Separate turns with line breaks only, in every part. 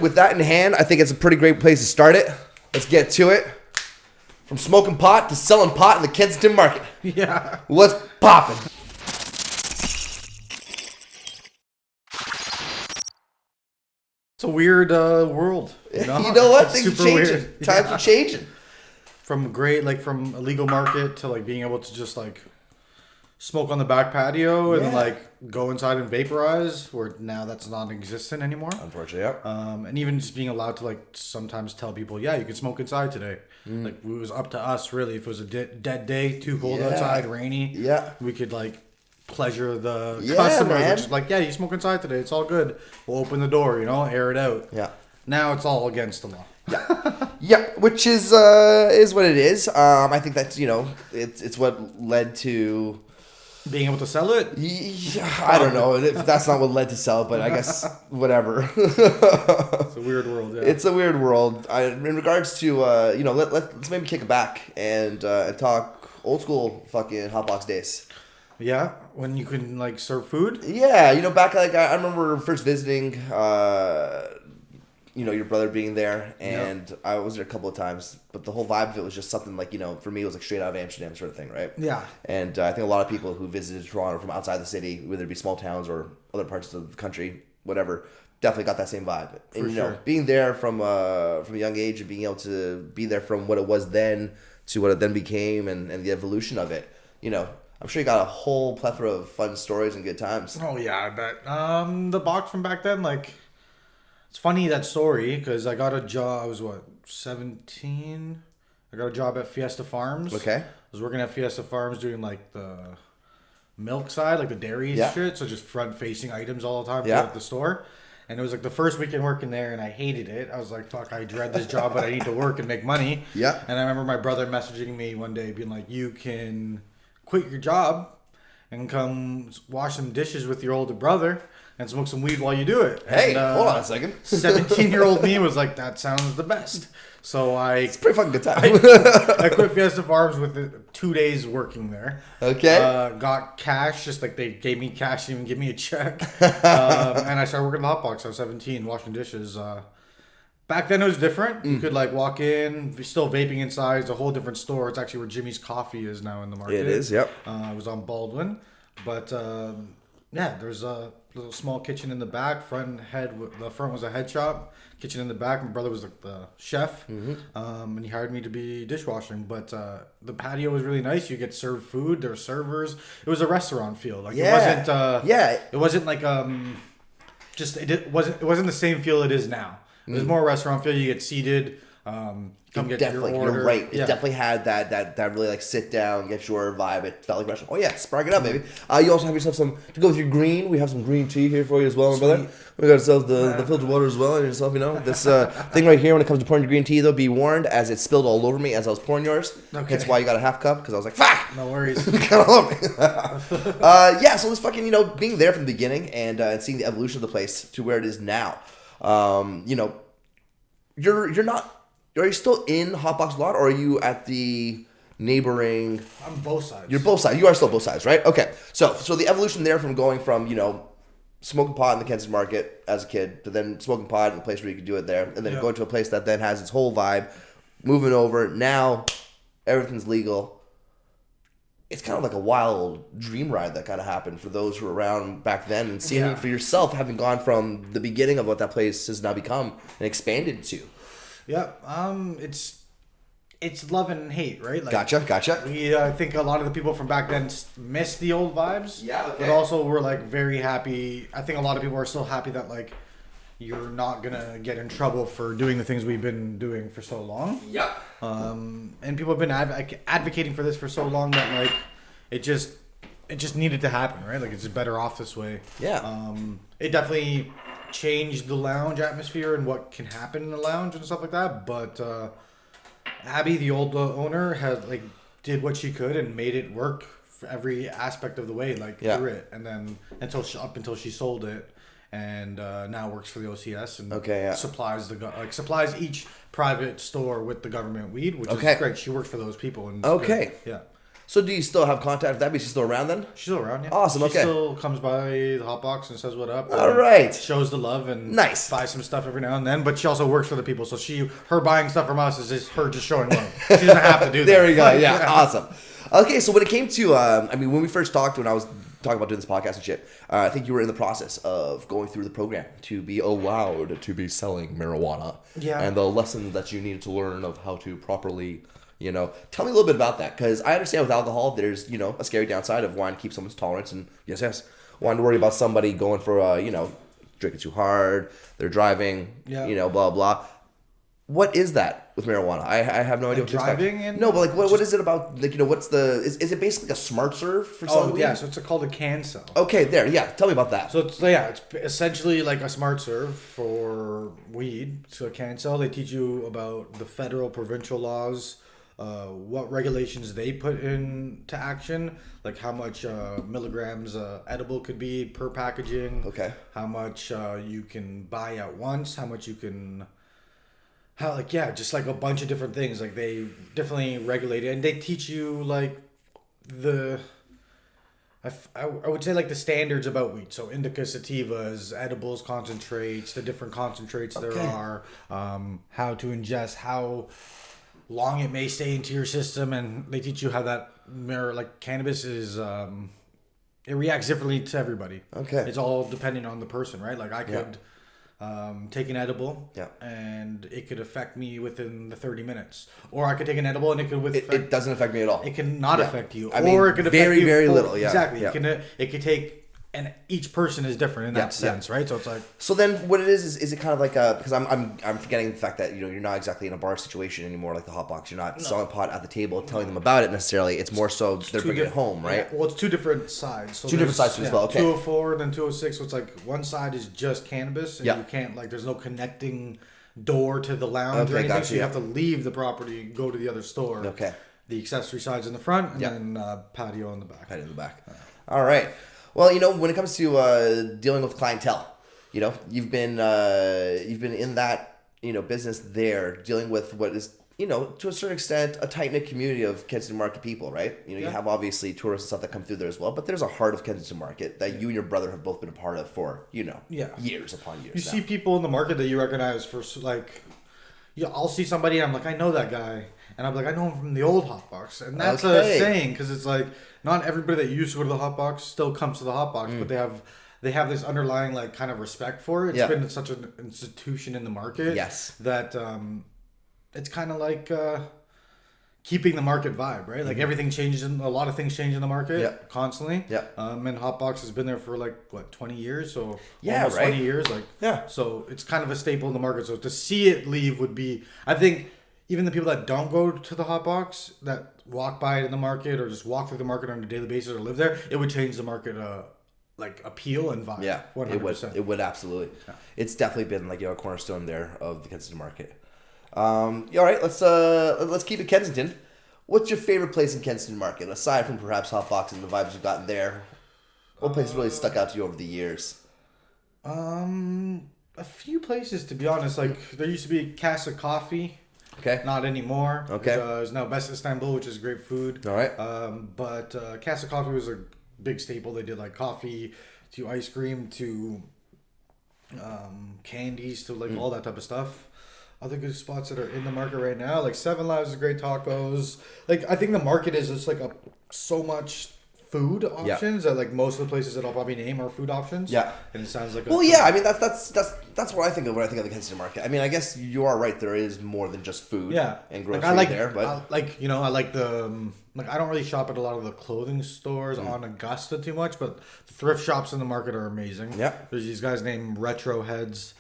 with that in hand, I think it's a pretty great place to start it. Let's get to it. From smoking pot to selling pot in the Kensington Market.
Yeah.
What's poppin'?
It's a weird world.
You know what?
It's
Things are
super
changing.
weird.
Times are changing.
From from a legal market to like being able to just like smoke on the back patio and then like go inside and vaporize, where now that's non-existent anymore.
Unfortunately, yeah.
And even just being allowed to like sometimes tell people, yeah, you can smoke inside today. Like it was up to us really. If it was a dead day, too cold outside, rainy, we could like pleasure the customer. Which is like, yeah, you smoke inside today. It's all good. We'll open the door, air it out.
Yeah.
Now it's all against the law.
Yeah, which is what it is. I think that's it's what led to
being able to sell it.
I don't know if that's not what led to sell it, but I guess whatever.
It's a weird world. Yeah.
It's a weird world. In regards to let's maybe kick it back and talk old school fucking Hotbox days.
Yeah, when you can like serve food.
Yeah, back I remember first visiting. Your brother being there, and I was there a couple of times, but the whole vibe of it was just something like, for me, it was like straight out of Amsterdam sort of thing, right?
Yeah.
And I think a lot of people who visited Toronto from outside the city, whether it be small towns or other parts of the country, whatever, definitely got that same vibe. And,
sure.
Being there from a young age and being able to be there from what it was then to what it then became and the evolution of it, I'm sure you got a whole plethora of fun stories and good times.
Oh, yeah, I bet. The box from back then, like... It's funny, that story, because I got a job, I was 17? I got a job at Fiesta Farms.
Okay.
I was working at Fiesta Farms doing like the milk side, like the dairy shit, so just front-facing items all the time throughout the store. And it was like the first weekend working there, and I hated it. I was like, fuck, I dread this job, but I need to work and make money.
Yeah.
And I remember my brother messaging me one day being like, you can quit your job and come wash some dishes with your older brother and smoke some weed while you do it.
Hey,
and,
hold on a second.
17-year-old me was like, that sounds the best. So
it's a pretty fucking good time.
I quit Fiesta Farms with 2 days working there.
Okay.
Got cash, just like they gave me cash, didn't even give me a check. And I started working at Hotbox. I was 17, washing dishes. Back then it was different. You could like walk in, still vaping inside. It's a whole different store. It's actually where Jimmy's Coffee is now in the market.
It is, yep.
It was on Baldwin. But there's a little small kitchen in the back. The front was a head shop. Kitchen in the back. My brother was the chef, and he hired me to be dishwashing. But the patio was really nice. You get served food. There were servers. It was a restaurant feel. Like it wasn't. It wasn't like it wasn't the same feel it is now. It was more restaurant feel. You get seated. Come get your order.
You're right. It definitely had that really like sit down, get your vibe. It felt like a restaurant. Oh yeah, spark it up, baby. You also have yourself some to go with your green. We have some green tea here for you as well, my brother. We got ourselves the filtered water as well, and yourself, this thing right here. When it comes to pouring your green tea, though, be warned, as it spilled all over me as I was pouring yours. Okay. That's why you got a half cup, because I was like, fuck.
No worries.
Got all over me. So this fucking being there from the beginning and seeing the evolution of the place to where it is now. You're not. Are you still in Hotbox a lot, or are you at the neighboring?
I'm both sides.
You're both sides. You are still both sides, right? Okay. So the evolution there from going from smoking pot in the Kensington Market as a kid to then smoking pot in a place where you could do it there, and then going to a place that then has its whole vibe, moving over. Now everything's legal. It's kind of like a wild dream ride that kind of happened for those who were around back then, and seeing it for yourself, having gone from the beginning of what that place has now become and expanded to.
Yeah, it's love and hate, right? Like,
Gotcha.
I think a lot of the people from back then miss the old vibes.
Yeah, okay.
But also we're like very happy. I think a lot of people are still happy that like you're not gonna get in trouble for doing the things we've been doing for so long.
Yep.
And people have been advocating for this for so long that like it just needed to happen, right? Like it's just better off this way.
Yeah.
It definitely changed the lounge atmosphere and what can happen in the lounge and stuff like that. But Abby, the old owner, did what she could and made it work for every aspect of the way, through it. And then until she sold it, and now works for the OCS and supplies each private store with the government weed, which is great. She works for those people. And
okay.
Yeah.
So do you still have contact with that? She's still around then?
She's still around, yeah.
Awesome, okay.
She still comes by the Hotbox and says what up.
All right.
Shows the love and
nice.
Buys some stuff every now and then. But she also works for the people. So her buying stuff from us is just her just showing love. She doesn't have to do that.
There we go. Yeah, awesome. Okay, so when it came to, when we first talked, when I was talking about doing this podcast and shit, I think you were in the process of going through the program to be allowed to be selling marijuana.
Yeah.
And the lessons that you needed to learn of how to properly, tell me a little bit about that. Because I understand with alcohol, there's, a scary downside of wanting to keep someone's tolerance. And yes, wanting to worry about somebody going for, drinking too hard, they're driving, blah, blah. What is that with marijuana? I have no idea what to expect. No, but what is it about? What's is it basically a smart serve for selling weed?
Yeah, so it's called a can cell.
Okay, there, yeah. Tell me about that.
So it's essentially like a smart serve for weed. So a can cell, they teach you about the federal, provincial laws, what regulations they put into action, like how much milligrams edible could be per packaging.
Okay.
How much you can buy at once, how much you can... just like a bunch of different things. Like they definitely regulate it, and they teach you like I would say like the standards about weed. So indica, sativas, edibles, concentrates, the different concentrates there are, how to ingest, how long it may stay into your system, and they teach you how that cannabis is. It reacts differently to everybody.
Okay,
it's all depending on the person, right? Like I could. Take an edible, and it could affect me within the 30 minutes. Or I could take an edible and
it doesn't affect me at all.
It can not affect you.
It could affect you very little. Yeah,
exactly.
Yeah.
It could take, and each person is different in that sense, right? So it's like.
So then, what it is it kind of like because I'm forgetting the fact that you're not exactly in a bar situation anymore like the Hotbox. You're not selling pot at the table, telling them about it necessarily. It's more so they're bringing it home, right?
Yeah. Well, it's two different sides. So
two different sides as well. Okay.
204 and then 206. So it's like one side is just cannabis, and you can't there's no connecting door to the lounge or anything. Gotcha, so you have to leave the property, go to the other store.
Okay.
The accessory side's in the front, and then patio in the back.
Patio in the back. All right. Well, when it comes to dealing with clientele, you've been in that business there, dealing with what is to a certain extent a tight knit community of Kensington Market people, right? You have obviously tourists and stuff that come through there as well, but there's a heart of Kensington Market that you and your brother have both been a part of for years upon years.
You see people in the market that you recognize for I'll see somebody and I'm like, I know that guy. And I'm like, I know him from the old Hotbox. And that's a saying, because it's like, not everybody that used to go to the Hotbox still comes to the Hotbox, but they have this underlying kind of respect for it. It's been such an institution in the market that it's kind of like keeping the market vibe, right? Like everything changes, a lot of things change in the market constantly. And Hotbox has been there for 20 years, so almost 20 years. So it's kind of a staple in the market. So to see it leave would be, I think, even the people that don't go to the Hotbox, that walk by it in the market or just walk through the market on a daily basis or live there, it would change the market appeal and vibe.
Yeah, 100%. It would absolutely. Yeah. It's definitely been a cornerstone there of the Kensington Market. All right, let's keep it Kensington. What's your favorite place in Kensington Market, aside from perhaps Hotbox and the vibes you've gotten there? What place really stuck out to you over the years?
A few places, to be honest. There used to be Casa Coffee.
Okay.
Not anymore.
Okay.
It's now Best Istanbul, which is great food.
All right.
But Casa Coffee was a big staple. They did coffee to ice cream to candies to all that type of stuff. Other good spots that are in the market right now, Seven Lives is great tacos. I think the market is just so much food options that most of the places that I'll probably name are food options. Yeah. And it sounds like
that's what I think of when I think of the Kensington Market. I mean, I guess you are right, there is more than just food and grocery there, but
I like the I don't really shop at a lot of the clothing stores on Augusta too much, but the thrift shops in the market are amazing. Yeah. There's these guys named Retro Heads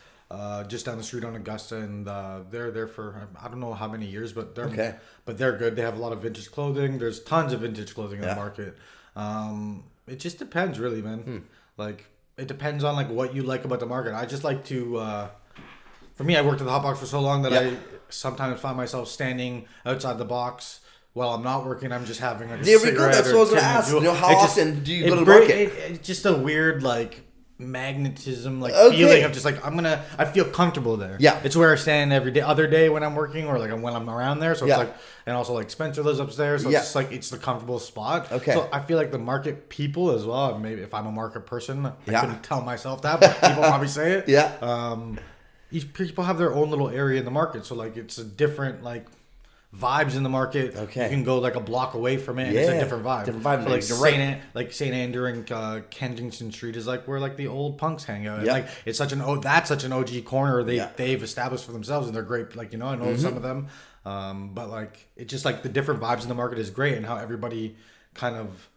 just down the street on Augusta, and they're there for I don't know how many years, but they're good. They have a lot of vintage clothing. There's tons of vintage clothing in the market. It just depends, really, man. It depends on what you like about the market. I just like to. For me, I worked at the Hotbox for so long that I sometimes find myself standing outside the box while I'm not working. I'm just having a cigarette.
That's what I was going to ask. How often do you go to the market?
It's just a weird magnetism, like
Okay.
feeling of just like I feel comfortable there.
Yeah.
It's where I stand every day, other day when I'm working or like when I'm around there. So it's
Yeah.
like, and also like Spencer lives upstairs, so
Yeah.
it's just like it's the comfortable spot.
Okay.
So I feel like the market people as well. Maybe if I'm a market person,
Yeah.
I couldn't tell myself that, but people probably say it.
Yeah.
Each people have their own little area in the market, so like it's a different like vibes in the market.
Okay.
You can go like a block away from it, and it's
Yeah.
a different vibe.
Different vibe.
So, like
You're right.
like St. Andrew and Kensington Street is like where like the old punks hang out. And,
Yeah.
like it's that's such an OG corner
Yeah.
they've established for themselves, and they're great. Like I know some of them, but like it's just like the different vibes in the market is great, and how everybody kind of.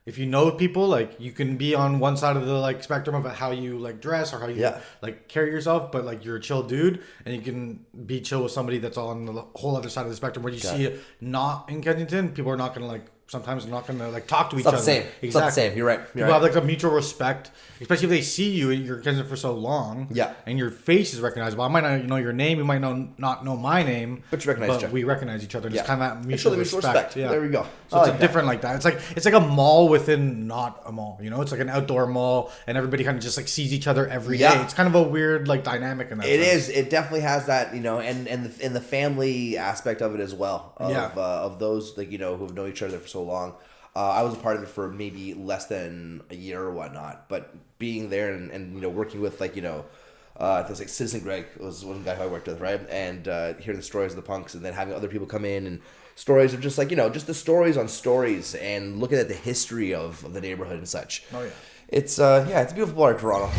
If you know people, like you can be on one side of the like spectrum of how you like dress or how you like carry yourself, but like you're a chill dude, and you can be chill with somebody that's on the whole other side of the spectrum. Where you see it not in Kensington, people are not gonna like sometimes not gonna like talk to each
It's not
other.
the same. It's not the same. You're right.
People have like a mutual respect, especially if they see you and you're in Kensington for so long.
Yeah.
And your face is recognizable. I might not know your name, you might not know my name,
But you recognize each other.
we recognize each other. And It's kind of that
Mutual
mutual respect. Yeah.
There we go.
So it's a different like that. It's like a mall within not a mall. You know, it's like an outdoor mall, and everybody kind of just like sees each other every day. It's kind of a weird like dynamic in that.
It
sense.
is. It definitely has that, and the family aspect of it as well. Of those like who've known each other for so long. I was a part of it for maybe less than a year or whatnot, but being there and working with like there's like Citizen Greg was one guy who I worked with, right? And hearing the stories of the punks, and then having other people come in and stories of just like just the stories on stories, and looking at the history of the neighborhood and such.
Oh yeah.
It's it's a beautiful part of Toronto.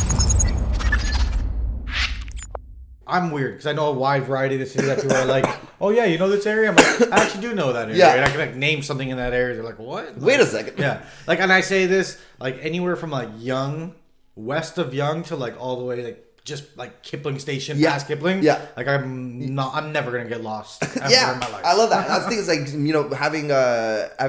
I'm weird because I know a wide variety of the city that people are like, oh yeah, you know this area? I'm like, I actually do know that area.
Yeah.
And I can like name something in that area. They're like, what?
Wait a second.
Yeah. Like, and I say this like anywhere from like west of Yonge to like all the way like just like Kipling Station past Kipling.
Yeah.
Like I'm never gonna get lost ever in my life.
I love that. That's the thing is like having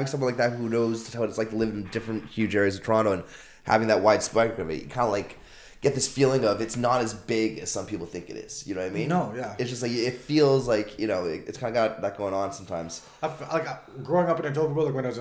someone like that who knows what it's like to live in different huge areas of Toronto and having that wide spectrum of it, you kind of like get this feeling of it's not as big as some people think it is. You know what I mean?
No, yeah.
It's just like it feels like it's kind of got that going on sometimes.
Growing up in Etobicoke, like when I was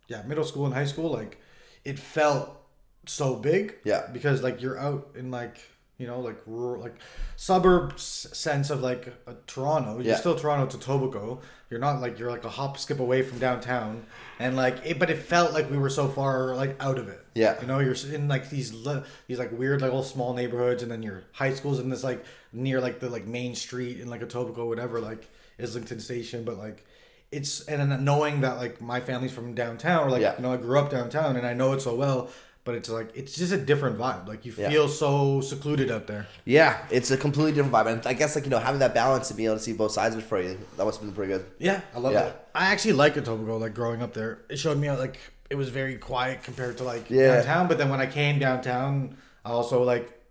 in middle school and high school, like it felt so big.
Yeah.
Because like you're out in like like rural, like suburb sense of like Toronto. You're still Toronto to Etobicoke. You're not like you're like a hop skip away from downtown, and like but it felt like we were so far like out of it.
Yeah.
You're in like these like weird like little small neighborhoods, and then your high school's in this like near like the like main street in like Etobicoke, whatever, like Islington Station, but like it's and then knowing that like my family's from downtown, or like I grew up downtown and I know it so well. But it's like it's just a different vibe. Like you feel so secluded out there.
Yeah, it's a completely different vibe, and I guess like having that balance and being able to see both sides of it for you, that must have been pretty good.
Yeah, I love that. I actually like Etobicoke. Like growing up there, it showed me how, like it was very quiet compared to like downtown. But then when I came downtown, I also like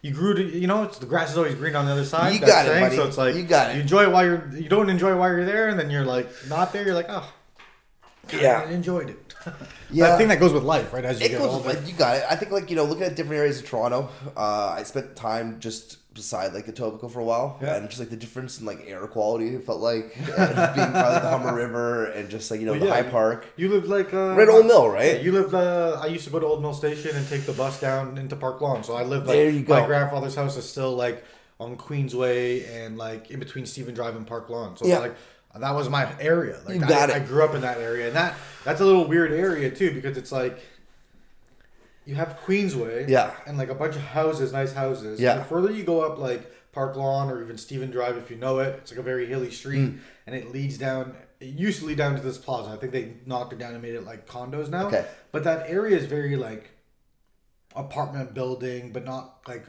you grew to it's the grass is always green on the other side.
You got it, buddy.
So it's like
you got it.
You enjoy it while you don't enjoy it while you're there, and then you're like not there. You're like I enjoyed it. I think that goes with life, right? As you get older,
you got it. I think looking at different areas of Toronto, I spent time just beside like the Etobicoke for a while, and just like the difference in like air quality. It felt like and being by like, the Humber River and just like the High Park.
You live like
right Old Mill, right?
Yeah, you live. I used to go to Old Mill Station and take the bus down into Park Lawn. So I lived like
there you go.
My grandfather's house is still like on Queensway and like in between Stephen Drive and Park Lawn. So like. That was my area. Like I grew up in that area, and that's a little weird area too because it's like you have Queensway, and like a bunch of houses, nice houses.
Yeah.
And the further you go up, like Park Lawn or even Stephen Drive, if you know it, it's like a very hilly street, and it leads down. It used to lead down to this plaza. I think they knocked it down and made it like condos now.
Okay.
But that area is very like apartment building, but not like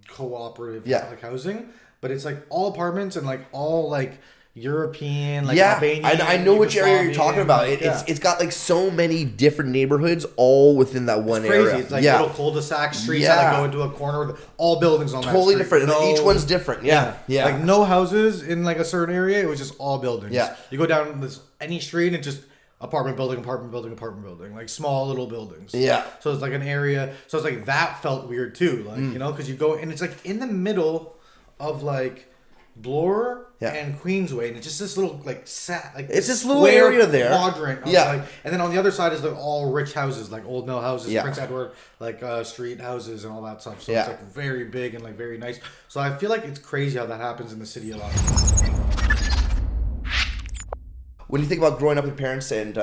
cooperative like housing. But it's like all apartments and like all like. European, like Albanian,
I know which area you're talking about. It's got like so many different neighborhoods all within that one
crazy.
area.
It's like little cul-de-sac streets that like go into a corner with all buildings on that
totally
street.
different. Each one's different. Yeah.
Like no houses in like a certain area. It was just all buildings.
Yeah.
You go down any street and just apartment building, like small little buildings.
Yeah.
So it's like an area. So it's like that felt weird too. Like because you go and it's like in the middle of like. Bloor
Yeah.
and Queensway, and it's just this little
it's this little area there,
quadrant.
Yeah,
And then on the other side is all rich houses, like Old Mill houses,
Yeah.
Prince Edward, street houses, and all that stuff. So
Yeah.
it's like very big and like very nice. So I feel like it's crazy how that happens in the city a lot.
When you think about growing up with your parents and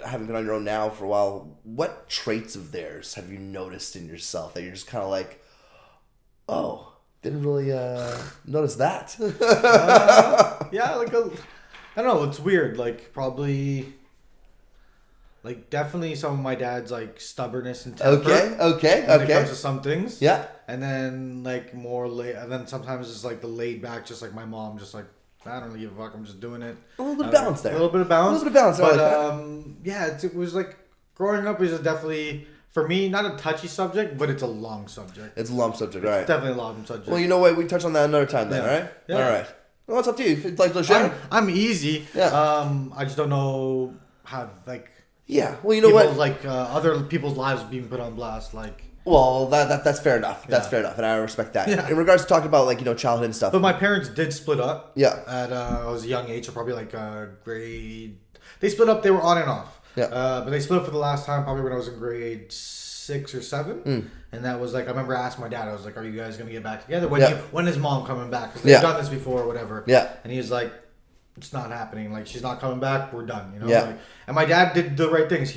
having been on your own now for a while, what traits of theirs have you noticed in yourself that you're just kind of like, oh, didn't really notice that?
Yeah, I don't know. It's weird. Like probably, like definitely some of my dad's like stubbornness and temper.
Okay.
When it comes to some things.
Yeah.
And then like more late, and then sometimes it's like the laid back, just like my mom, just like I don't really give a fuck. I'm just doing it.
A little bit of balance there.
A little bit of balance.
But
I like that. Yeah, it was like growing up is definitely for me not a touchy subject, but it's a long subject.
It's a long subject, all right.
It's definitely a long subject.
Well, you know what? We touch on that another time then,
Yeah.
all right?
Yeah.
All right. Well, it's up to you. If you'd like to share.
I'm easy.
Yeah.
I just don't know how like.
Yeah. Well, you know what?
Like other people's lives being put on blast, like.
Well, that's fair enough. That's
Yeah.
fair enough, and I respect that.
Yeah.
In regards to talking about like childhood and stuff.
But my parents did split up.
Yeah.
At I was a young age, so probably like grade. They split up. They were on and off.
Yeah.
But they split up for the last time probably when I was in grade 6 or 7, and that was like I remember asking my dad. I was like, "Are you guys gonna get back together? When is mom coming back? Because they've done this before or whatever."
Yeah.
And he was like, "It's not happening. Like she's not coming back. We're done." You know.
Yeah.
Like, and my dad did the right things.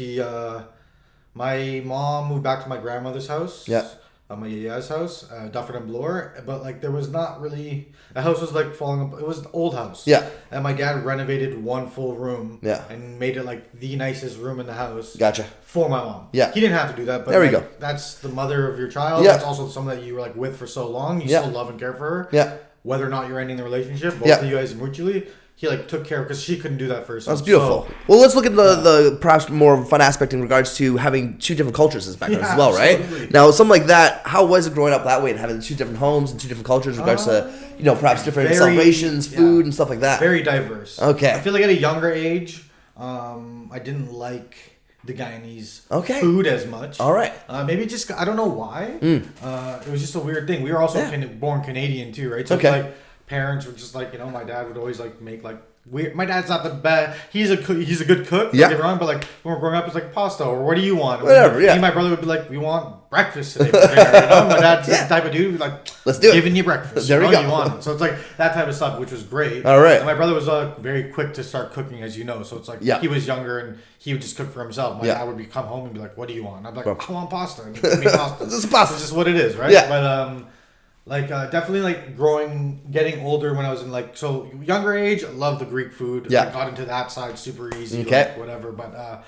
My mom moved back to my grandmother's house.
Yeah.
My yaya's house, Dufford and Bloor, but like there was not really the house was like falling up. It was an old house.
Yeah.
And my dad renovated one full room.
Yeah.
And made it like the nicest room in the house.
Gotcha.
For my mom.
Yeah.
He didn't have to do that, but
there we
like,
go.
That's the mother of your child.
Yeah.
That's also someone that you were like with for so long. You
Yeah.
still love and care for her.
Yeah.
Whether or not you're ending the relationship, both
Yeah.
of you guys mutually. He like took care of because she couldn't do that for herself.
That's beautiful.
So,
Well, let's look at the perhaps more fun aspect in regards to having two different cultures as backgrounds as well,
absolutely.
right? Now, something like that, how was it growing up that way and having two different homes and two different cultures in regards to, perhaps different
very-
celebrations, food, and stuff like that?
very diverse.
Okay.
I feel like at a younger age, I didn't like the Guyanese
Okay.
food as much.
All right.
Maybe just I don't know why. It was just a weird thing. We were also born Canadian too, right? So
Okay.
like parents were just like my dad would always like make like weird. My dad's not the best. He's a good cook.
Yeah.
Don't get me wrong, but like when we're growing up, it's like pasta or what do you want?
Whatever.
Me
Yeah.
and my brother would be like, we want breakfast today. For dinner, My dad's the type of dude who's like,
let's do it.
Giving you breakfast.
There we
you
go.
You want it. So it's like that type of stuff, which was great.
All right.
And my brother was very quick to start cooking, as you know. So it's like he was younger and he would just cook for himself. My dad would come home and be like, "What do you want?" And I'd be like, "I want pasta." And he'd make pasta.
This is pasta.
It's just what it is, right?
Yeah.
But definitely like getting older when I was in younger age, I loved the Greek food.
Yeah.
I got into that side super easy,
Okay.
like, whatever. But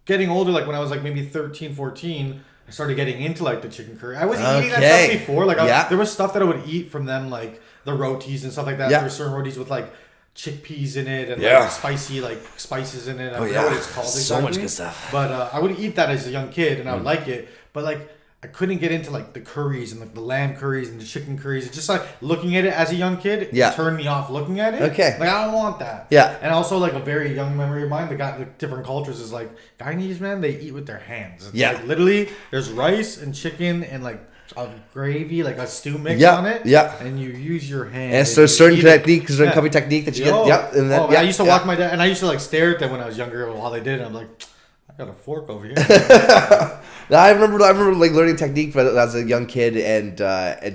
getting older, like when I was like maybe 13, 14, I started getting into like the chicken curry. I wasn't eating that stuff before. Like there was stuff that I would eat from them, like the rotis and stuff like that.
Yeah.
There were certain rotis with like chickpeas in it and
Yeah.
like spicy like spices in it. I
Oh,
forget
yeah.
what it's called
So
exactly.
much good stuff.
But I would eat that as a young kid and I would like it. But like I couldn't get into like the curries and like the lamb curries and the chicken curries. It's just like looking at it as a young kid turned me off looking at it.
Okay.
Like I don't want that.
Yeah.
And also like a very young memory of mine, the different cultures is like Guyanese, man, they eat with their hands. It's like literally there's rice and chicken and like a gravy, like a stew mix on it.
Yeah.
And you use your hands.
And there's certain techniques, certain cooking technique that you get. Yep. And then,
I used to watch my dad, and I used to like stare at them when I was younger while they did it. I'm like, I got a fork over here.
I remember like learning technique as a young kid and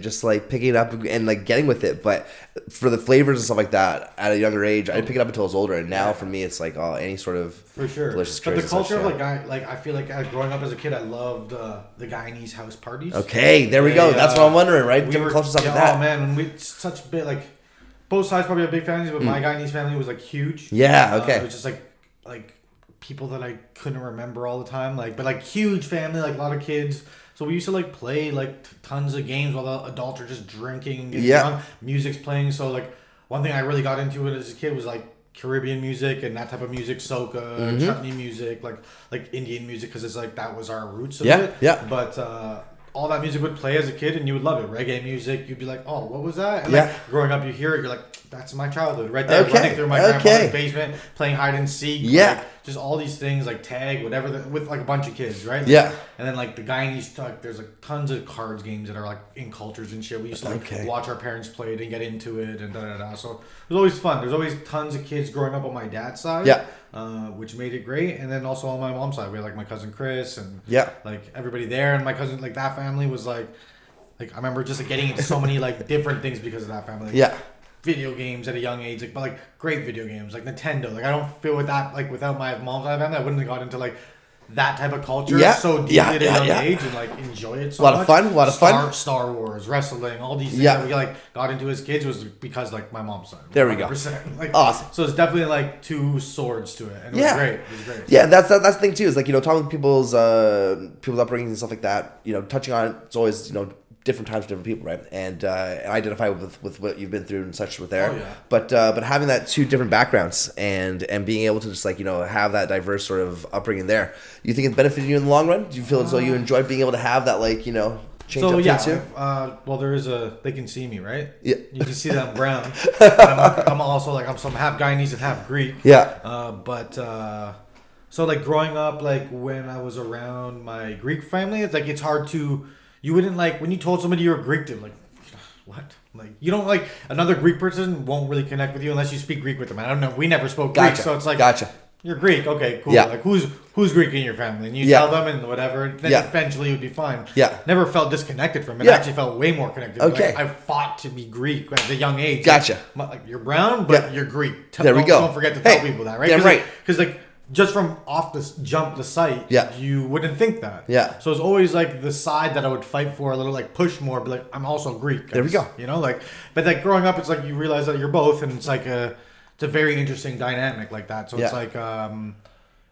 just like picking it up and like getting with it. But for the flavors and stuff like that at a younger age, I didn't pick it up until I was older. And now for me, it's like any sort of
for sure
delicious
But the
curries and
culture
such,
of I feel like growing up as a kid, I loved the Guyanese house parties.
Okay, there we go. That's what I'm wondering, right? Different cultures stuff like that.
Oh man, and we such big like both sides probably have big families, but my Guyanese family was like huge.
Yeah. Okay.
It was just like people that I couldn't remember all the time, but like huge family, like a lot of kids. So we used to like play like tons of games while the adults are just drinking and getting drunk. Music's playing. So like one thing I really got into it as a kid was like Caribbean music and that type of music, soca, chutney music, like Indian music, because it's like that was our roots of it.
Yeah.
But all that music would play as a kid and you would love it. Reggae music, you'd be like, oh, what was that? And like growing up, you hear it, you're like, that's my childhood right there. Running through my grandfather's basement, playing hide and seek.
Yeah.
Like, just all these things like tag, whatever, with like a bunch of kids, right?
Yeah.
And then like the guy used to, there's like tons of cards games that are like in cultures and shit. We used to like watch our parents play it and get into it and da da da. So it was always fun. There's always tons of kids growing up on my dad's side.
Yeah.
Which made it great. And then also on my mom's side, we had like my cousin Chris and like everybody there. And my cousin, like that family was like I remember just like getting into so many like different things because of that family. Like, video games at a young age, like, but like great video games, like Nintendo. Like I don't feel with that, like without my mom's side of family, I wouldn't have got into like that type of culture so deeply at a young age and like enjoy it so much.
A lot of fun.
Star Wars, wrestling, all these things that we like got into as kids was because like my mom's side.
There we go.
Like,
awesome.
So it's definitely like two swords to it, and it was great. It was great.
Yeah, that's the thing too. Is like talking with people's upbringings and stuff like that. Touching on it, it's always different times for different people, right? And identify with what you've been through and such with there. But having that two different backgrounds and being able to just like have that diverse sort of upbringing there, you think it's benefited you in the long run? Do you feel as though you enjoyed being able to have that like change up too?
Well, there is they can see me, right?
Yeah,
you can see that I'm brown. I'm also like I'm half Guyanese and half Greek. So like growing up, like when I was around my Greek family, it's like it's hard to. You wouldn't like when you told somebody you're Greek, they're like, what? Like you don't like another Greek person won't really connect with you unless you speak Greek with them. I don't know. We never spoke Greek, so it's like you're Greek. Okay, cool. Like who's Greek in your family? And you tell them and whatever. Then eventually it would be fine. Never felt disconnected from it. I actually felt way more connected.
Okay.
Like, I fought to be Greek at a young age.
Like,
you're brown, but you're Greek.
There we go.
Don't forget to tell people that, right?
Yeah, right.
Because like. Just from off the site, you wouldn't think that. So it's always like the side that I would fight for a little, like push more, but like I'm also Greek.
There we go.
But like growing up, it's like you realize that you're both, and it's like it's a very interesting dynamic like that. So it's like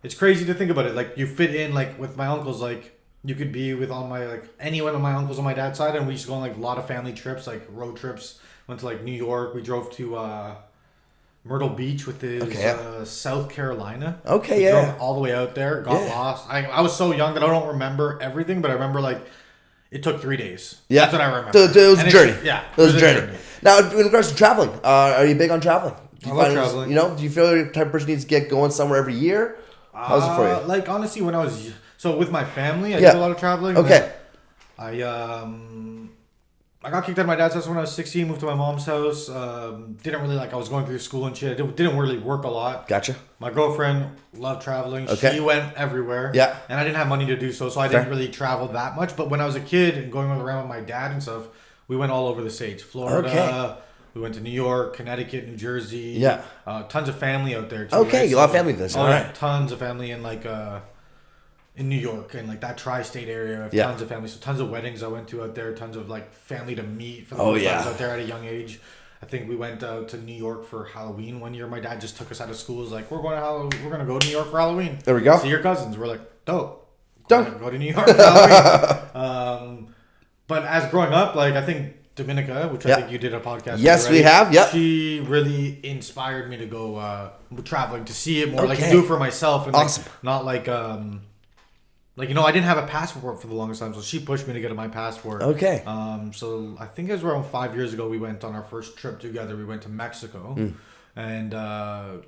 it's crazy to think about it. Like you fit in like with my uncles, like you could be with all my like any one of my uncles on my dad's side, and we used to go on like a lot of family trips, like road trips. Went to like New York. We drove to. Myrtle Beach with his South Carolina. Drove all the way out there, got lost. I was so young that I don't remember everything, but I remember like it took 3 days. That's what I remember.
It was a journey. It was a journey. Now, in regards to traveling, are you big on traveling?
I love traveling.
Do you feel you're the type of person who needs to get going somewhere every year? How's it for you?
Like honestly, when I was with my family, I did a lot of traveling. I got kicked out of my dad's house when I was 16, moved to my mom's house. Didn't really I was going through school and shit. It didn't really work a lot.
Gotcha.
My girlfriend loved traveling. She went everywhere. And I didn't have money to do so I didn't really travel that much. But when I was a kid and going around with my dad and stuff, we went all over the states. Florida. We went to New York, Connecticut, New Jersey. Tons of family out there too.
Right? You love family visits.
All right. Tons of family in in New York and like that tri-state area. I have tons of families, so tons of weddings I went to out there, tons of like family to meet for the first time out there at a young age. I think we went out to New York for Halloween one year. My dad just took us out of school. He was like, we're gonna go to New York for Halloween.
There we go.
See your cousins. We're like, dope. Go to New York for Halloween. But as growing up, like I think Dominica, which I think you did a podcast.
Yes, we have. Yep.
She really inspired me to go traveling to see it more, like to do it for myself, and
awesome.
Like, not like I didn't have a passport for the longest time, so she pushed me to get my passport. So I think it was around 5 years ago we went on our first trip together. We went to Mexico, and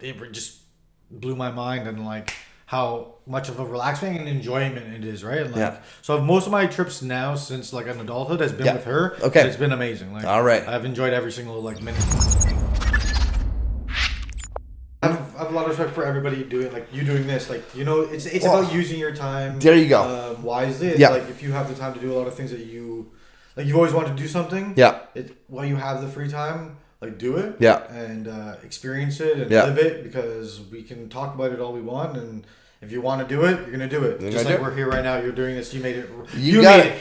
it just blew my mind and like how much of a relaxing and enjoyment it is, right? And like, so most of my trips now since like an adulthood has been with her. It's been amazing. Like,
all right,
I've enjoyed every single like minute. I have a lot of respect for everybody doing this. Like, it's about using your time.
There you go.
Wisely. Like if you have the time to do a lot of things that you've always wanted to do something. While you have the free time, like do it. And experience it and live it, because we can talk about it all we want, and if you want to do it, you're gonna do it. Just like we're here right now, you're doing this. You made it.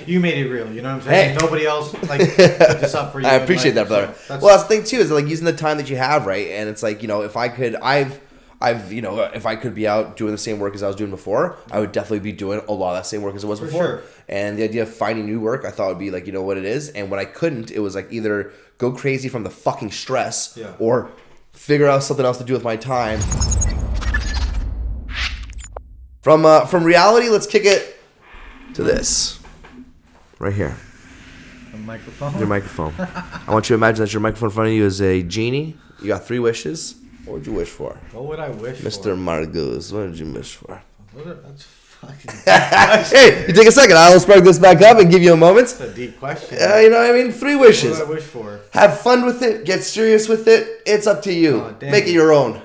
You made it real. You know what I'm saying? Hey. Nobody else put this up for you.
I appreciate that, brother. Well, that's the thing too, is like using the time that you have, right? And it's like, if I could, if I could be out doing the same work as I was doing before, I would definitely be doing a lot of that same work as it was before.
Sure.
And the idea of finding new work, I thought would be like, what it is. And when I couldn't, it was like either go crazy from the fucking stress, or figure out something else to do with my time. From reality, let's kick it to this right here.
A microphone.
Your microphone. I want you to imagine that your microphone in front of you is a genie You got 3 wishes. What would you wish for?
What would I wish for?
Mr. Margoose, what did you wish for?
That's fucking
Hey, you take a second. I'll spark this back up and give you a moment.
That's a deep question.
You know what I mean? 3 wishes.
What would I wish for?
Have fun with it. Get serious with it. It's up to you.
Oh, damn.
Make it your own.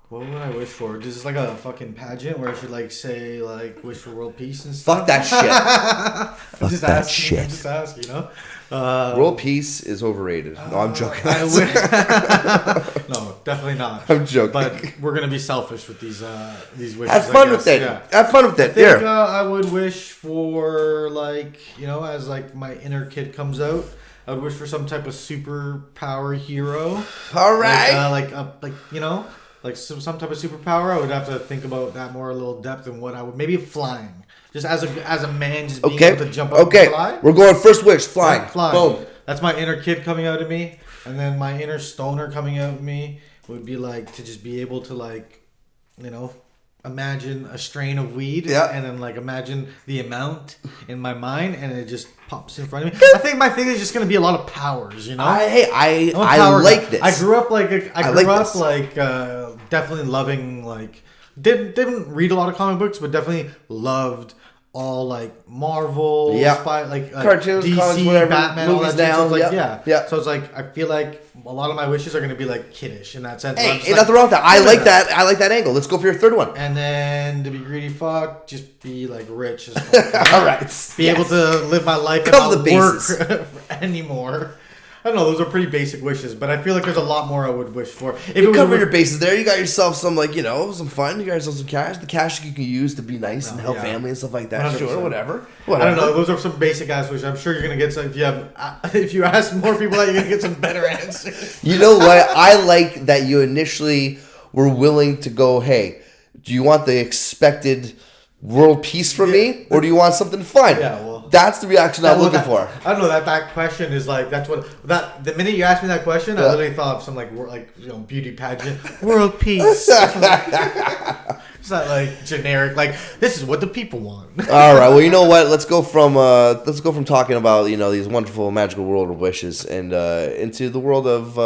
What would I wish for? This is like a fucking pageant where I should like say like wish for world peace and stuff.
Fuck that shit. Fuck
just
that
asking,
shit.
Just ask, you know.
World peace is overrated. No, I'm joking.
No, definitely not.
I'm joking.
But we're gonna be selfish with these wishes.
Have fun with it.
Yeah.
Have fun with it.
I think,
Here.
I would wish for like as like my inner kid comes out. I would wish for some type of superpower hero.
All right.
Like some type of superpower. I would have to think about that more a little depth and what I would maybe flying. Just as a man, just being able to jump up and fly.
We're going first wish. Flying.
Yeah, flying.
Boom.
That's my inner kid coming out of me, and then my inner stoner coming out of me would be like to just be able to like, imagine a strain of weed, and then like imagine the amount in my mind, and it just pops in front of me. I think my thing is just gonna be a lot of powers,
I like this.
I grew up definitely loving like didn't read a lot of comic books, but definitely loved all like Marvel,
cartoons,
DC,
comics, whatever,
Batman,
movies
all that
down.
So So it's like I feel like a lot of my wishes are going to be like kiddish in that sense.
Hey, ain't nothing wrong with that. I like that. I like that angle. Let's go for your third one.
And then to be greedy, just be like rich as fuck.
All right.
Be able to live my life and not work anymore. I don't know. Those are pretty basic wishes, but I feel like there's a lot more I would wish for.
You cover your bases there. You got yourself some some fun. You got yourself some cash. The cash you can use to be nice and help family and stuff like that.
100%.
Sure, whatever.
I don't know. Those are some basic ass wishes. I'm sure you're gonna get some. If you ask more people, you're gonna get some better answers.
You know what? I like that you initially were willing to go. Hey, do you want the expected world peace from me, or do you want something fun?
Yeah, well,
that's the reaction I'm looking for.
I don't know that question is like the minute you asked me that question, I literally thought of some beauty pageant world peace. It's not like generic. Like this is what the people want.
All right. Well, you know what? Let's go from talking about these wonderful magical world of wishes and into the world of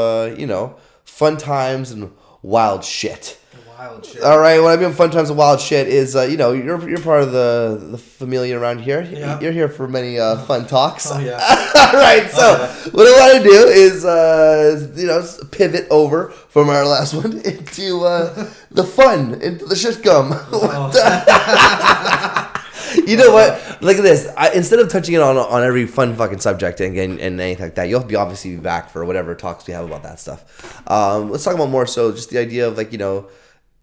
fun times and wild shit.
Wild shit.
All right, what I mean fun times and wild shit is, you're part of the familia around here.
Yeah.
You're here for many fun talks.
Oh, yeah.
All right, so what I want to do is, pivot over from our last one into the fun, into the shit gum. You know what? Look at this. Instead of touching it on every fun fucking subject and anything like that, you'll obviously be back for whatever talks we have about that stuff. Let's talk about more so just the idea of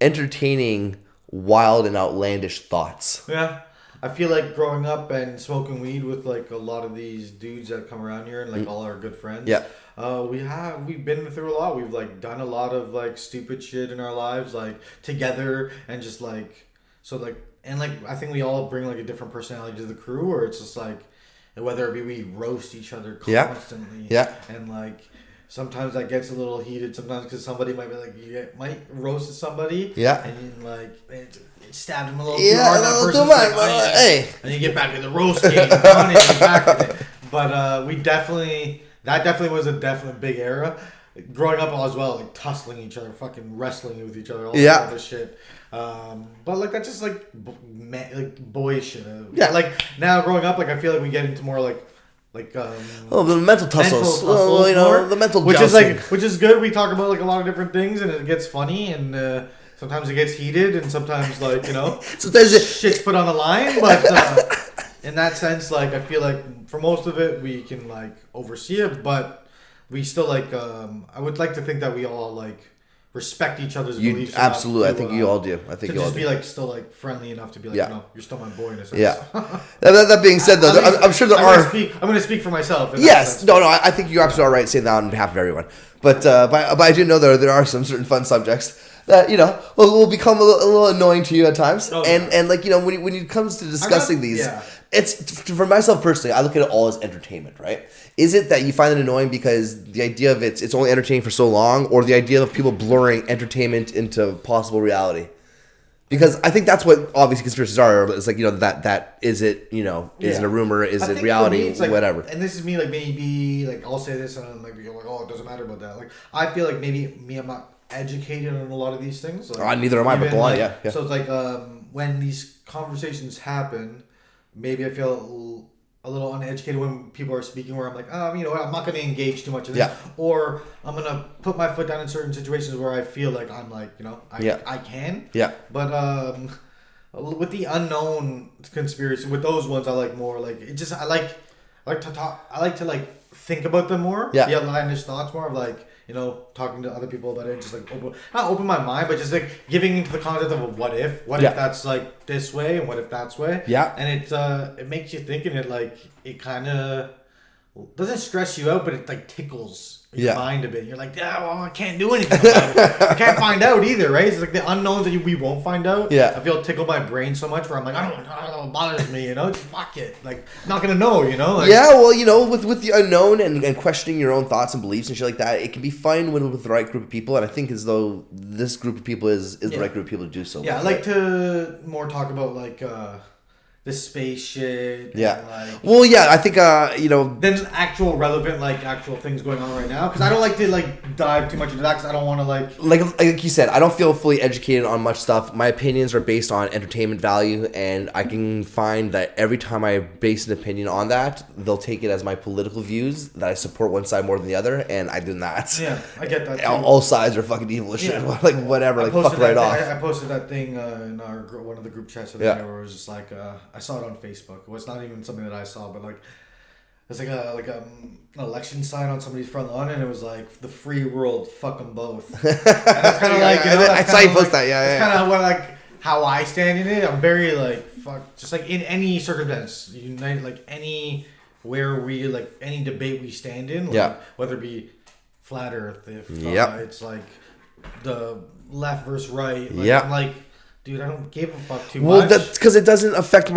entertaining wild and outlandish thoughts.
Yeah. I feel like growing up and smoking weed with like a lot of these dudes that come around here and like all our good friends.
Yeah.
We've been through a lot. We've like done a lot of like stupid shit in our lives, like together and just like I think we all bring like a different personality to the crew, or it's just like whether it be we roast each other constantly.
Yeah.
And like sometimes that gets a little heated sometimes because somebody might be like, might roast somebody.
Yeah.
And you like stab him a little too hard. That person's like, hey. And you get back in the roast game. But that definitely was a definite big era. Growing up as well, like tussling each other, fucking wrestling with each other, all that other shit. But like that's just like boyish shit.
Yeah.
Like now growing up, like I feel like we get into more the
mental tussles. The mental
which is good. We talk about like a lot of different things, and it gets funny, and sometimes it gets heated, and sometimes sometimes shit's put on the line. But in that sense, like I feel like for most of it, we can like oversee it, but we still I would like to think that we all like respect each other's beliefs.
Absolutely, I think you all do. I think you all do.
To just be still friendly enough to be no, you're still my boy in a sense.
Yeah. That being said, though, I'm sure I'm
going to speak for myself.
Yes. No. I think you're absolutely all right saying that on behalf of everyone. But I do know there are some certain fun subjects that will become a little annoying to you at times. Oh, and when it comes to discussing these, it's for myself personally, I look at it all as entertainment, right? Is it that you find it annoying because the idea of it's only entertaining for so long, or the idea of people blurring entertainment into possible reality? Because I think that's what obviously conspiracies are. It's like, that is it, is it a rumor, is it reality,
me, like,
whatever.
And this is me, like, maybe, like, I'll say this and like you're like, oh, it doesn't matter about that. Like, I feel like maybe I'm not educated on a lot of these things. Like,
neither am I, but go on, yeah.
So it's like when these conversations happen, maybe I feel a little uneducated when people are speaking, where I'm like, you know what, I'm not going to engage too much in this.
Yeah.
Or I'm going to put my foot down in certain situations where I feel like I'm like, I can.
Yeah.
But with the unknown conspiracy, with those ones, I like more like it. Just I like to talk. I like to like think about them more.
Yeah.
The outlandish thoughts more of like talking to other people about it. Just like not open my mind, but just like giving into the concept of a what if. What if that's like this way, and what if that's way.
Yeah.
And it makes you think, and it kind of doesn't stress you out, but it like tickles your mind a bit. You're like, I can't do anything about it. I can't find out either, right? It's like the unknowns that we won't find out.
Yeah.
I feel it tickle my brain so much where I'm like, I don't know, it bothers me, just fuck it. Like, not gonna know, Like,
yeah, well, with the unknown and questioning your own thoughts and beliefs and shit like that, it can be fun when with the right group of people, and I think as though this group of people is the right group of people to do so.
Yeah, I like to more talk about like the space shit.
Yeah.
And, like,
well, yeah, I think
then actual relevant actual things going on right now, because I don't like to dive too much into that because I don't want to
like you said, I don't feel fully educated on much stuff. My opinions are based on entertainment value, and I can find that every time I base an opinion on that, they'll take it as my political views, that I support one side more than the other, and I do not.
Yeah, I get that too.
All sides are fucking evil as shit.
Yeah.
Like whatever, fuck right off.
I posted that thing in our one of the group chats today where it was just like I saw it on Facebook. It was not even something that I saw, but it's like an election sign on somebody's front lawn, and it was like the free world, fuck them both. And it's kind of like
I saw you post that. Yeah,
it's kind of what how I stand in it. I'm very fuck, just in any circumstance, unite anywhere we any debate we stand in, whether it be flat Earth, if it's the left versus right, I'm dude, I don't give a fuck too much.
Well, that's because it doesn't affect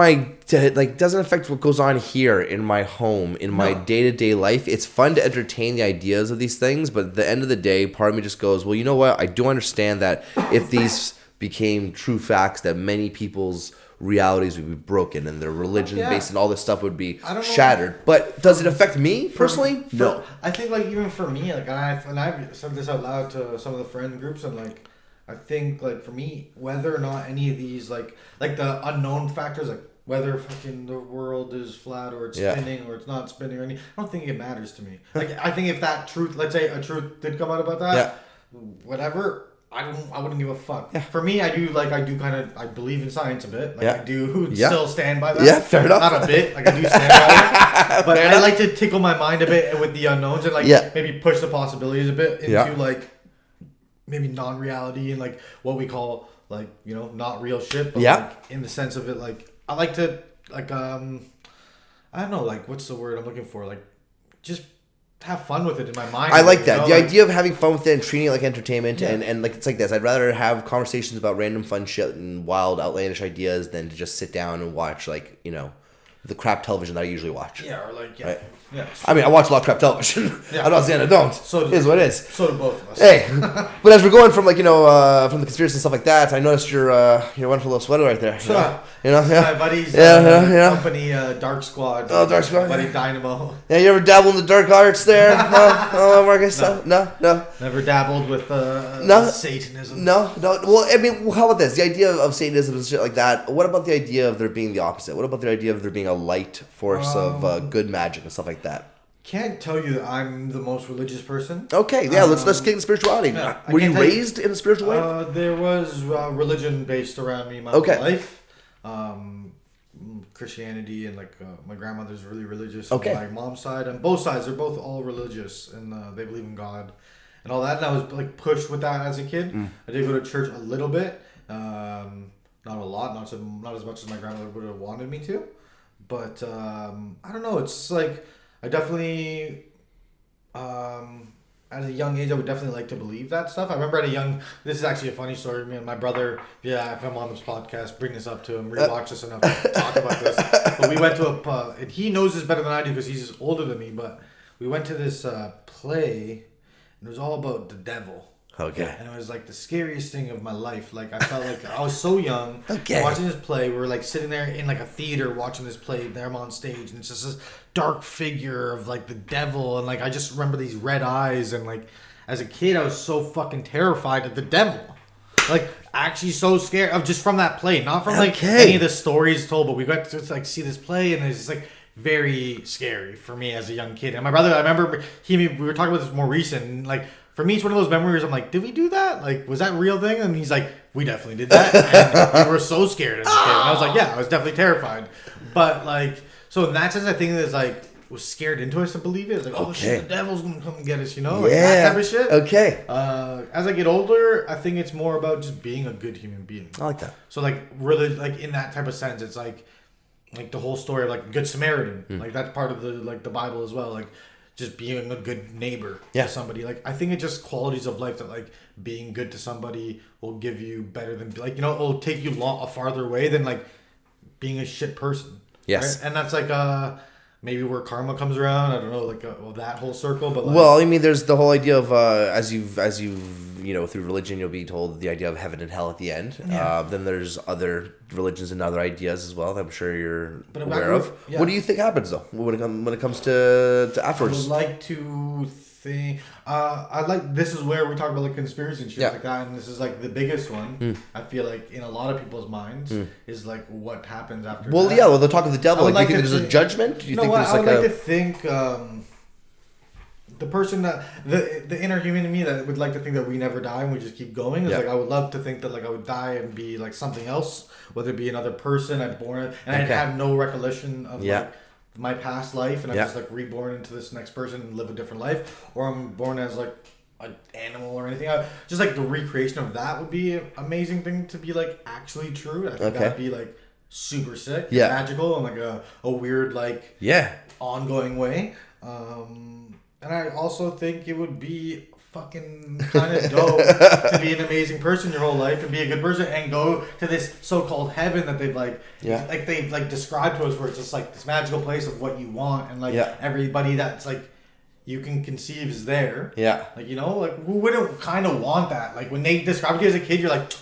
doesn't affect what goes on here in my home, in my day-to-day life. It's fun to entertain the ideas of these things, but at the end of the day, part of me just goes, well, you know what? I do understand that if these became true facts, that many people's realities would be broken and their religion based and all this stuff would be shattered. But does it affect me personally? No.
I think even for me, I've said this out loud to some of the friend groups, and I think for me, whether or not any of these the unknown factors, whether fucking the world is flat or it's spinning or it's not spinning or anything, I don't think it matters to me. I think if that truth, let's say a truth did come out about that, whatever, I wouldn't give a fuck. Yeah. For me, I believe in science a bit. I do still stand by that.
Yeah, fair enough.
Not a bit. I do stand by it. But I like to tickle my mind a bit with the unknowns and maybe push the possibilities a bit into maybe non-reality and what we call not real shit, but in the sense of it, I like to I don't know, what's the word I'm looking for, just have fun with it in my mind.
I like that. The idea of having fun with it and treating it like entertainment and it's like this. I'd rather have conversations about random fun shit and wild outlandish ideas than to just sit down and watch the crap television that I usually watch.
Yeah, or
right? Yeah. I mean, I watch a lot of crap television. Yeah. I'm not saying I don't.
So
it is what it is.
So do both of us.
Hey, but as we're going from from the conspiracy and stuff like that, I noticed your wonderful little sweater right there.
My buddy's company, Dark Squad.
Oh, Dark Squad.
My buddy Dynamo.
Yeah, you ever dabble in the dark arts there? No, Marcus. No.
Never dabbled with Satanism.
No. Well, I mean, how about this? The idea of Satanism and shit like that. What about the idea of there being the opposite? What about the idea of there being a light force of good magic and stuff like that?
Can't tell you that I'm the most religious person.
Okay, yeah, let's get into spirituality. Yeah, were you raised in a spiritual way?
There was religion based around me my whole life. Christianity and my grandmother's really religious.
Okay.
On my mom's side and both sides, they're both all religious and they believe in God and all that. And I was pushed with that as a kid. I did go to church a little bit, not a lot, not as much as my grandmother would have wanted me to. But I don't know. It's I definitely, at a young age, I would definitely like to believe that stuff. I remember this is actually a funny story. Me and my brother, if I'm on this podcast, bring this up to him, rewatch this enough to talk about this. But we went to and he knows this better than I do because he's older than me, but we went to this play, and it was all about the devil.
Okay.
And it was like the scariest thing of my life. Like I felt like I was so young.
Okay.
Watching this play, we were like sitting there in like a theater watching this play. There I'm on stage, and it's just this dark figure of like the devil, and like I just remember these red eyes, and like as a kid I was so fucking terrified of the devil. Like actually so scared of just from that play, not from like any of the stories told, but we got to like see this play, and it's just like very scary for me as a young kid. And my brother, I remember we were talking about this more recent, and like for me it's one of those memories. I'm like, did we do that? Like, was that a real thing? And he's like, we definitely did that. And we were so scared as a kid. And I was like, yeah, I was definitely terrified. But like, so in that sense, I think there's like was scared into us to believe it. It's like, oh shit, the devil's gonna come and get us, you know? Like that type of shit.
Okay.
As I get older, I think it's more about just being a good human being.
I like that.
So like really like in that type of sense, it's like the whole story of like Good Samaritan. Like that's part of the Bible as well. Like just being a good neighbor to somebody. Like I think it's just qualities of life that like being good to somebody will give you better than like, you know, it'll take you a farther way than like being a shit person.
Yes.
Right? And that's like maybe where karma comes around. I don't know, like that whole circle. But like,
well, I mean, there's the whole idea of as you've you know, through religion, you'll be told the idea of heaven and hell at the end. Yeah. Then there's other religions and other ideas as well that I'm sure you're aware of. Yeah. What do you think happens though when it comes to afterwards?
I would like to think. This is where we talk about like conspiracy and shit like that, and this is like the biggest one. I feel like in a lot of people's minds is like what happens after.
Well,
that.
yeah. Well, the talk of the devil. Like, do you think there's a judgment? Do you think there's
I would like to think. The person that the inner human in me that would like to think that we never die and we just keep going is like I would love to think that like I would die and be like something else, whether it be another person I'm born and I have no recollection of like my past life and I'm just like reborn into this next person and live a different life, or I'm born as like an animal or anything. Just like the recreation of that would be an amazing thing to be like actually true. I think that'd be like super sick, and magical, and like a weird like ongoing way. And I also think it would be fucking kind of dope to be an amazing person your whole life and be a good person and go to this so-called heaven that they've like they've like described to us, where it's just like this magical place of what you want and like everybody that's like you can conceive is there. Yeah. Like, you know, like who wouldn't kind of want that? Like when they describe you as a kid, you're like,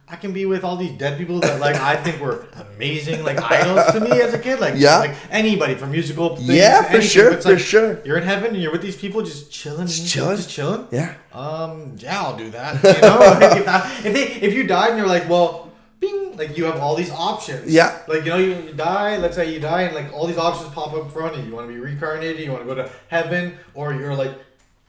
I can be with all these dead people that like I think were amazing, like idols to me as a kid. Like like anybody from musical things.
Yeah, for sure,
like,
for sure.
You're in heaven and you're with these people just chilling. Just chilling.
Yeah.
Yeah, I'll do that. You know, if you died and you're like, well, bing, like you have all these options. Yeah. Like, you know, you die. Let's say you die and like all these options pop up in front of you. You want to be reincarnated. You want to go to heaven, or you're like.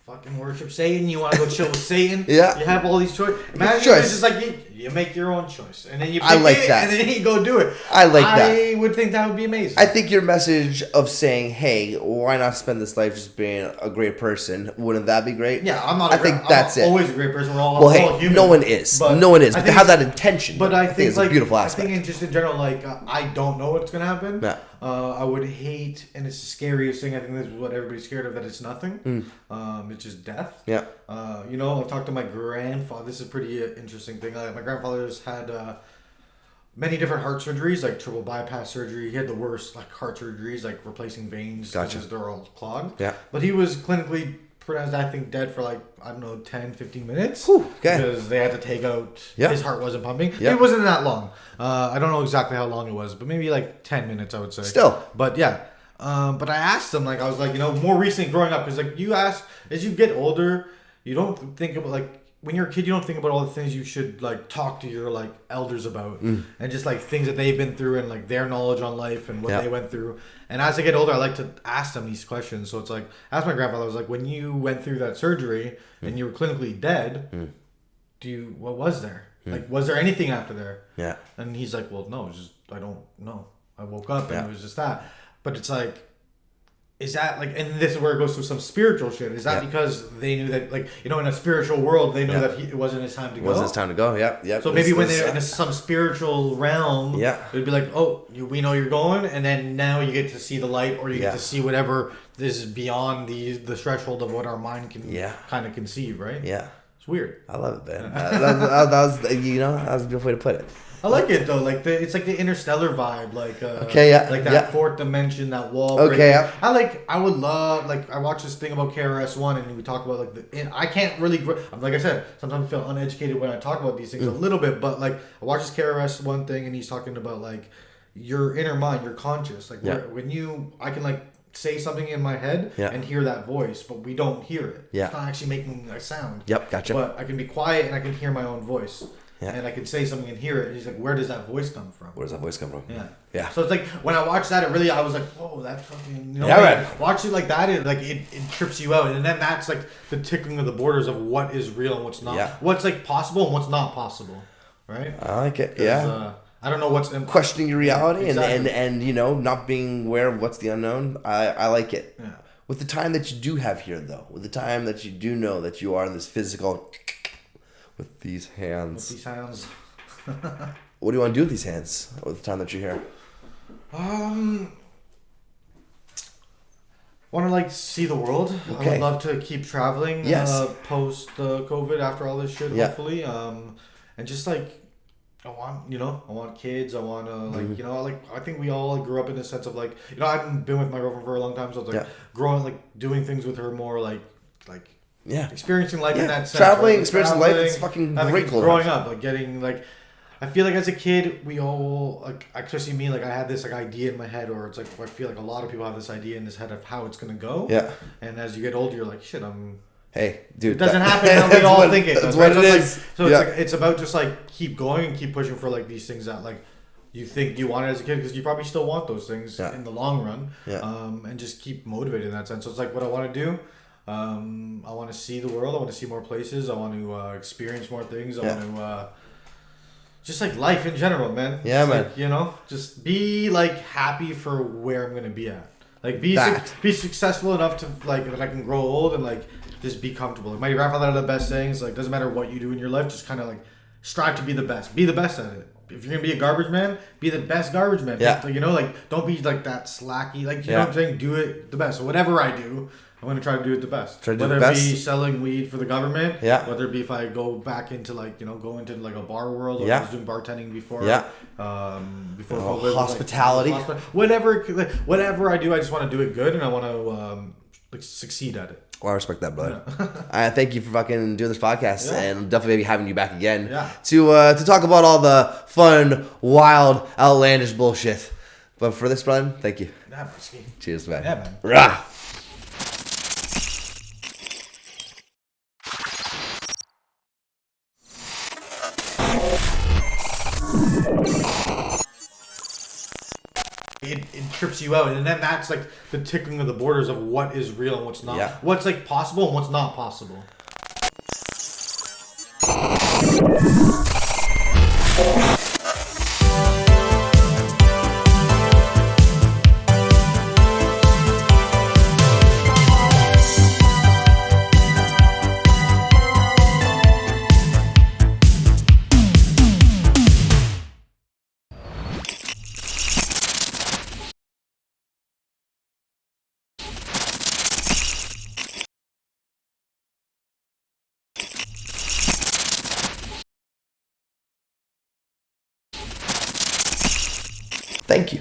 Fucking worship Satan. You want to go chill with Satan. Yeah. You have all these choices. Imagine it's just like you make your own choice, and then you pick and then you go do it.
I like that.
I would think that would be amazing.
I think your message of saying, "Hey, why not spend this life just being a great person?" Wouldn't that be great?
Yeah, I'm not. Always a great person. We're all all human.
No one is. No one is. But to have that intention,
but I think it's
like, a beautiful aspect.
I think just in general, like I don't know what's gonna happen. Yeah. I would hate, and it's the scariest thing. I think this is what everybody's scared of. That it's nothing. It's just death. Yeah. You know, I've talked to my grandfather. This is a pretty interesting thing. My grandfather's had many different heart surgeries, like triple bypass surgery. He had the worst like heart surgeries, like replacing veins because they're all clogged. Yeah. But he was clinically pronounced, I think, dead for like, I don't know, 10, 15 minutes. Whew, okay. Because they had to take out, his heart wasn't pumping. It wasn't that long. I don't know exactly how long it was, but maybe like 10 minutes, I would say. Still. But yeah. But I asked him, like, I was like, you know, more recently growing up, because like you ask, as you get older, you don't think about like, when you're a kid, you don't think about all the things you should like talk to your like elders about and just like things that they've been through and like their knowledge on life and what they went through. And as I get older, I like to ask them these questions. So it's like, I asked my grandfather, I was like, when you went through that surgery and you were clinically dead, what was there? Like, was there anything after there? Yeah. And he's like, well, no, it's just, I don't know. I woke up and it was just that. But it's like, is that like, and this is where it goes through some spiritual shit. Is that because they knew that, like, you know, in a spiritual world, they knew that it wasn't his time to go? It wasn't his
time to go, yeah.
So maybe when they're in some spiritual realm, it would be like, oh, we know you're going, and then now you get to see the light, or you get to see whatever is beyond the threshold of what our mind can kind of conceive, right? Yeah. It's weird.
I love it, man. That was that was a good way to put it.
I like it though. Like it's like the interstellar vibe. Like
okay, yeah,
like that fourth dimension, that wall.
Okay, yeah.
I would love I watched this thing about KRS-One and we talk about I can't really like I said, sometimes I feel uneducated when I talk about these things a little bit, but like I watched this KRS-One thing and he's talking about like your inner mind, your conscious, like when I can like say something in my head and hear that voice, but we don't hear it.
Yeah.
It's not actually making a sound.
Yep, gotcha.
But I can be quiet and I can hear my own voice. Yeah. And I can say something and hear it. And he's like, where does that voice come from?
Where does that voice come from?
Yeah.
Yeah.
So it's like, when I watched that, I was like, whoa, that's fucking, watch it like that, it trips you out. And then that's like the tickling of the borders of what is real and what's not. Yeah. What's like possible and what's not possible. Right?
I like it. Yeah.
I don't know what's...
questioning your reality
exactly.
and not being aware of what's the unknown. I like it.
Yeah.
With the time that you do have here, though. With the time that you do know that you are in this physical... With these hands. What do you want to do with these hands with the time that you're here?
Want to like see the world. Okay. I would love to keep traveling.
Yes.
Post COVID after all this shit. Hopefully. And just like I want kids. I want to I think we all grew up in the sense of like I haven't been with my girlfriend for a long time, so it's like growing doing things with her more like.
Yeah,
experiencing life in that sense.
Traveling, experiencing life, it's fucking great.
Growing up, I feel like as a kid, we all, especially me, I had this idea in my head, or it's I feel like a lot of people have this idea in this head of how it's gonna go.
Yeah. And
as you get older, you're like, shit,
Hey, dude.
It doesn't happen how we all think it.
That's what it is.
So it's about just keep going and keep pushing for these things that you think you wanted as a kid, because you probably still want those things in the long run.
Yeah.
And just keep motivated in that sense. So it's what I want to do. I want to see the world. I want to see more places. I want to experience more things. I want to just life in general, man.
Yeah,
just man. Just be happy for where I'm gonna be at. Be successful enough to that I can grow old and just be comfortable. My grandfather had the best sayings. Doesn't matter what you do in your life, just kind of strive to be the best. Be the best at it. If you're gonna be a garbage man, be the best garbage man.
Yeah.
Don't be that slacky. You know what I'm saying? Do it the best. So whatever I do, I'm going to try to do it the best. Whether it be selling weed for the government, whether it be if I go back into go into a bar world, or I was doing bartending before, before COVID,
hospitality,
whatever I do, I just want to do it good and I want to succeed at it.
Well, I respect that, brother. I thank you for fucking doing this podcast, and definitely maybe having you back again to talk about all the fun, wild, outlandish bullshit. But for this, brother, thank you. Cheers, man.
Yeah, man.
Rah.
It trips you out, and then that's the tickling of the borders of what is real and what's not.
Yeah.
What's possible and what's not possible.
Thank you.